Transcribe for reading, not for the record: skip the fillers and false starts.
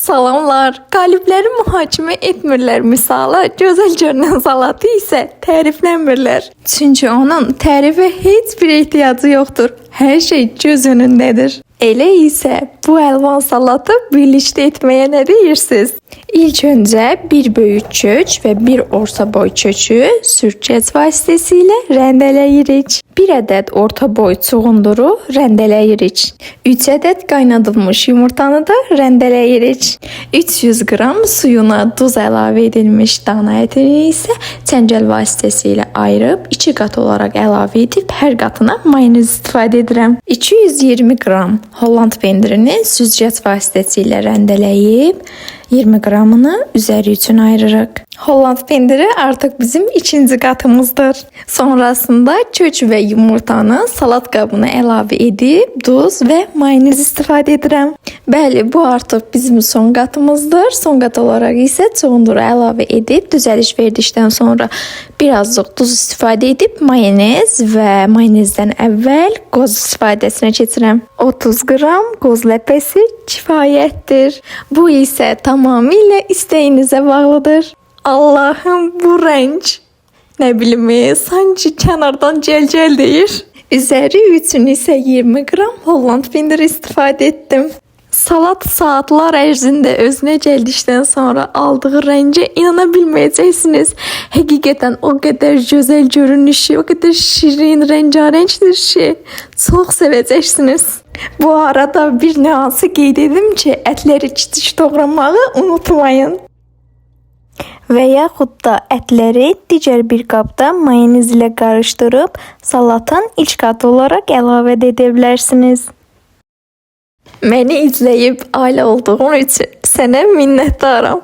Salamlar, qalibləri mühakimə etmirlər misala, gözəl görünən salatı isə tərifləmirlər. Çünki onun tərifə heç bir ehtiyacı yoxdur. Hər şey göz önündədir. Elə isə bu əlvan salatı birlikdə etməyə nə deyirsiniz? İlk öncə bir böyük kök və bir orta boy kökü sürtgəc vasitəsilə rəndələyirik. 1 ədəd orta boy çuğunduru rəndələyirik. 3 ədəd qaynadılmış yumurtanı da rəndələyirik. 300 qram suyuna duz əlavə edilmiş dana ətini isə çəngəl vasitəsilə ayırıb 2 qat olaraq əlavə edib hər qatına mayonez istifadə edirəm. 220 qram Holland pendirini süzgəc vasitəsilə rəndələyib 20 qramını üzəri üçün ayırırıq. Holland pendiri artıq bizim ikinci qatımızdır. Sonrasında kök və yumurtanı salat qabına əlavə edib duz və mayonez istifadə edirəm. Bəli, bu artıq bizim son qatımızdır. Son qat olaraq isə çuğunduru əlavə edib düzəliş verdikdən sonra birazcıq duz istifadə edib mayonez və mayonezdən əvvəl qoz istifadəsinə keçirəm. 30 qram qoz ləpəsi kifayətdir. Bu isə tamamilə istəyinizə bağlıdır. Allahım, bu rəng nə bilim, sanki kənardan gəl-gəl deyir. Üzəri üçün isə 20 qram Holland pendiri istifadə etdim. Salat saatlar ərzində özünə gəldikdən sonra aldığı rəngə inana bilməyəcəksiniz. Həqiqətən o qədər gözəl görünüşü, o qədər şirin, rəngarəngdir ki, çox sevəcəksiniz. Bu arada bir nüansı qeyd edim ki, ətləri kiçik doğramağı unutmayın. Və yaxud da ətləri digər bir qabda mayonez ilə qarışdırıb salatın ilk qatı olaraq əlavə edə bilərsiniz. Məni izləyib ailə olduğun üçün sənə minnətdaram.